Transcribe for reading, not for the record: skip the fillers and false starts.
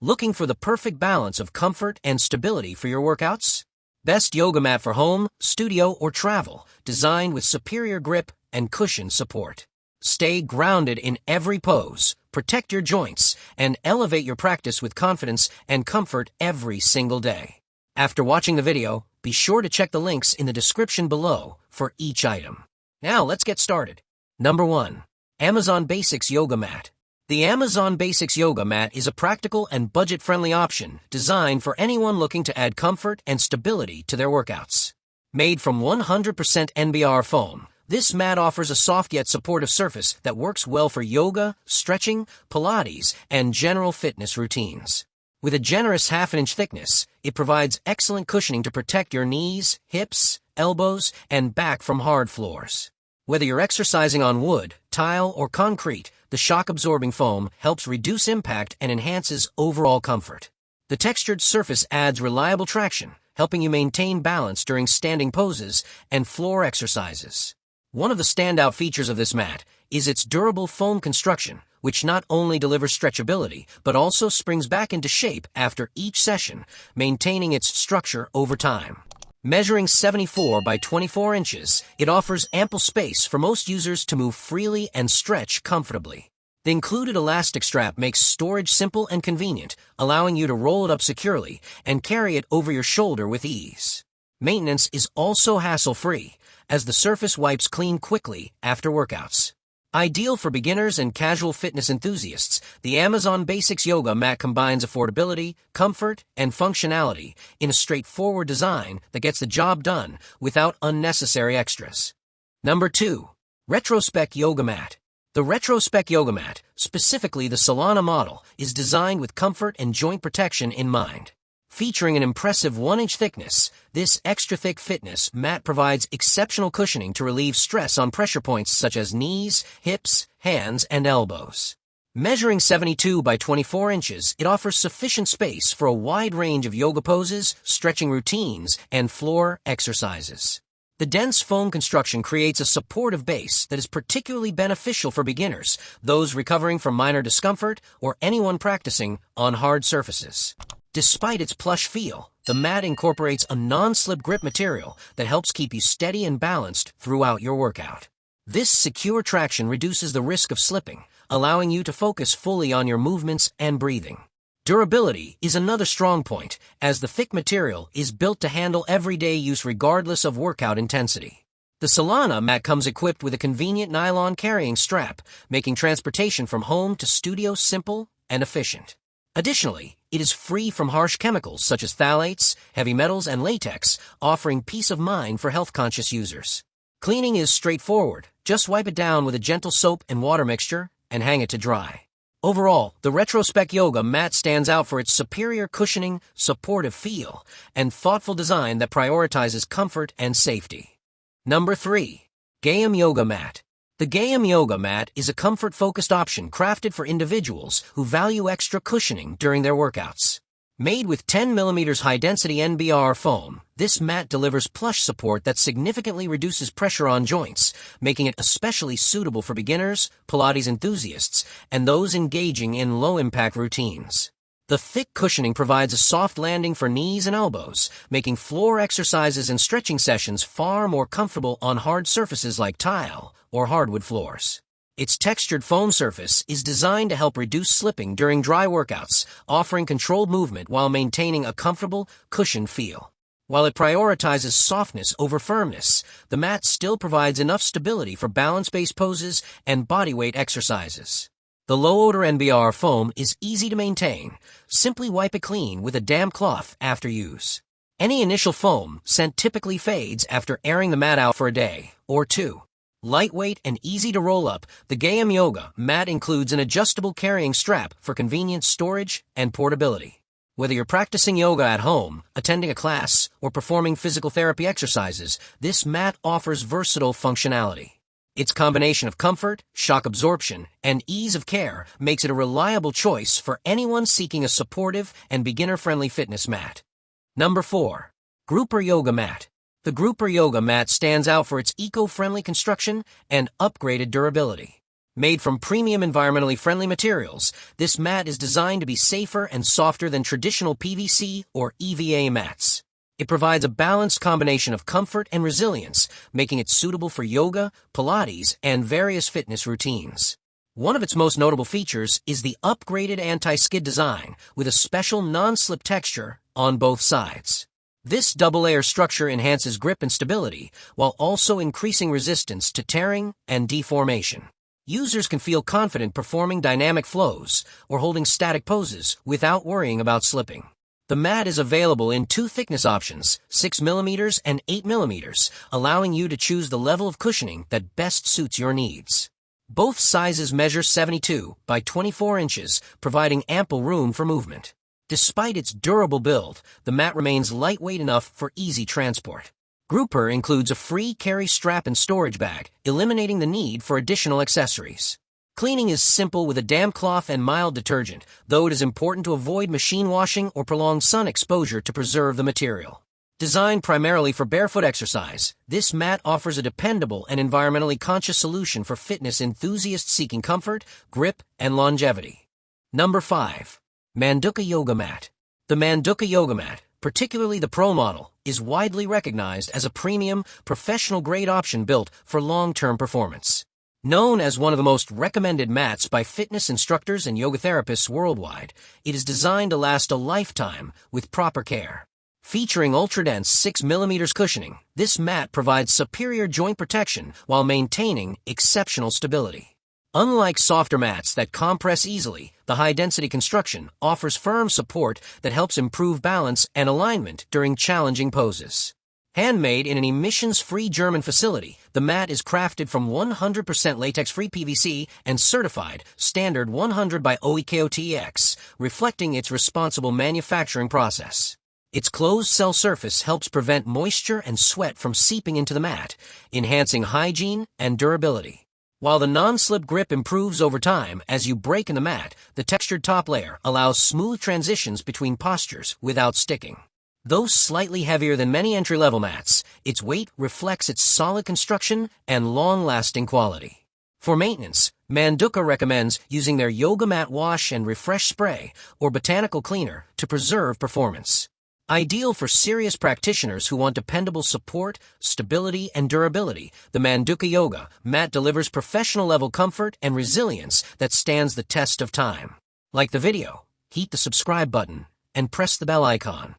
Looking for the perfect balance of comfort and stability for your workouts? Best yoga mat for home, studio, or travel, designed with superior grip and cushion support. Stay grounded in every pose, protect your joints, and elevate your practice with confidence and comfort every single day. After watching the video, be sure to check the links in the description below for each item. Now let's get started. Number 1. Amazon Basics Yoga Mat. The Amazon Basics Yoga Mat is a practical and budget-friendly option designed for anyone looking to add comfort and stability to their workouts. Made from 100% NBR foam, this mat offers a soft yet supportive surface that works well for yoga, stretching, Pilates, and general fitness routines. With a generous half-inch thickness, it provides excellent cushioning to protect your knees, hips, elbows, and back from hard floors. Whether you're exercising on wood, tile, or concrete, the shock-absorbing foam helps reduce impact and enhances overall comfort. The textured surface adds reliable traction, helping you maintain balance during standing poses and floor exercises. One of the standout features of this mat is its durable foam construction, which not only delivers stretchability, but also springs back into shape after each session, maintaining its structure over time. Measuring 74 by 24 inches, it offers ample space for most users to move freely and stretch comfortably. The included elastic strap makes storage simple and convenient, allowing you to roll it up securely and carry it over your shoulder with ease. Maintenance is also hassle-free, as the surface wipes clean quickly after workouts. Ideal for beginners and casual fitness enthusiasts, the Amazon Basics Yoga Mat combines affordability, comfort, and functionality in a straightforward design that gets the job done without unnecessary extras. Number 2. Retrospec Yoga Mat. The Retrospec Yoga Mat, specifically the Solana model, is designed with comfort and joint protection in mind. Featuring an impressive 1-inch thickness, this extra-thick fitness mat provides exceptional cushioning to relieve stress on pressure points such as knees, hips, hands, and elbows. Measuring 72 by 24 inches, it offers sufficient space for a wide range of yoga poses, stretching routines, and floor exercises. The dense foam construction creates a supportive base that is particularly beneficial for beginners, those recovering from minor discomfort, or anyone practicing on hard surfaces. Despite its plush feel, the mat incorporates a non-slip grip material that helps keep you steady and balanced throughout your workout. This secure traction reduces the risk of slipping, allowing you to focus fully on your movements and breathing. Durability is another strong point, as the thick material is built to handle everyday use regardless of workout intensity. The Solana mat comes equipped with a convenient nylon carrying strap, making transportation from home to studio simple and efficient. Additionally, it is free from harsh chemicals such as phthalates, heavy metals, and latex, offering peace of mind for health-conscious users. Cleaning is straightforward. Just wipe it down with a gentle soap and water mixture and hang it to dry. Overall, the Retrospec Yoga Mat stands out for its superior cushioning, supportive feel, and thoughtful design that prioritizes comfort and safety. Number 3. Gaiam Yoga Mat. The Gaiam Yoga Mat is a comfort-focused option crafted for individuals who value extra cushioning during their workouts. Made with 10mm high-density NBR foam, this mat delivers plush support that significantly reduces pressure on joints, making it especially suitable for beginners, Pilates enthusiasts, and those engaging in low-impact routines. The thick cushioning provides a soft landing for knees and elbows, making floor exercises and stretching sessions far more comfortable on hard surfaces like tile or hardwood floors. Its textured foam surface is designed to help reduce slipping during dry workouts, offering controlled movement while maintaining a comfortable, cushioned feel. While it prioritizes softness over firmness, the mat still provides enough stability for balance-based poses and bodyweight exercises. The low-odor NBR foam is easy to maintain. Simply wipe it clean with a damp cloth after use. Any initial foam scent typically fades after airing the mat out for a day or two. Lightweight and easy to roll up, the Gaiam Yoga Mat includes an adjustable carrying strap for convenient storage and portability. Whether you're practicing yoga at home, attending a class, or performing physical therapy exercises, this mat offers versatile functionality. Its combination of comfort, shock absorption, and ease of care makes it a reliable choice for anyone seeking a supportive and beginner-friendly fitness mat. Number 4. Gruper Yoga Mat. The Gruper Yoga Mat stands out for its eco-friendly construction and upgraded durability. Made from premium environmentally friendly materials, this mat is designed to be safer and softer than traditional PVC or EVA mats. It provides a balanced combination of comfort and resilience, making it suitable for yoga, Pilates, and various fitness routines. One of its most notable features is the upgraded anti-skid design with a special non-slip texture on both sides. This double-layer structure enhances grip and stability while also increasing resistance to tearing and deformation. Users can feel confident performing dynamic flows or holding static poses without worrying about slipping. The mat is available in two thickness options, 6mm and 8mm, allowing you to choose the level of cushioning that best suits your needs. Both sizes measure 72 by 24 inches, providing ample room for movement. Despite its durable build, the mat remains lightweight enough for easy transport. Gruper includes a free carry strap and storage bag, eliminating the need for additional accessories. Cleaning is simple with a damp cloth and mild detergent, though it is important to avoid machine washing or prolonged sun exposure to preserve the material. Designed primarily for barefoot exercise, this mat offers a dependable and environmentally conscious solution for fitness enthusiasts seeking comfort, grip, and longevity. Number 5. Manduka Yoga Mat. The Manduka Yoga Mat, particularly the Pro model, is widely recognized as a premium, professional-grade option built for long-term performance. Known as one of the most recommended mats by fitness instructors and yoga therapists worldwide, it is designed to last a lifetime with proper care. Featuring ultra-dense 6mm cushioning, this mat provides superior joint protection while maintaining exceptional stability. Unlike softer mats that compress easily, the high-density construction offers firm support that helps improve balance and alignment during challenging poses. Handmade in an emissions-free German facility, the mat is crafted from 100% latex-free PVC and certified standard 100 by OEKOTX, reflecting its responsible manufacturing process. Its closed-cell surface helps prevent moisture and sweat from seeping into the mat, enhancing hygiene and durability. While the non-slip grip improves over time as you break in the mat, the textured top layer allows smooth transitions between postures without sticking. Though slightly heavier than many entry-level mats, its weight reflects its solid construction and long-lasting quality. For maintenance, Manduka recommends using their Yoga Mat Wash and Refresh Spray or Botanical Cleaner to preserve performance. Ideal for serious practitioners who want dependable support, stability, and durability, the Manduka Yoga Mat delivers professional-level comfort and resilience that stands the test of time. Like the video, hit the subscribe button and press the bell icon.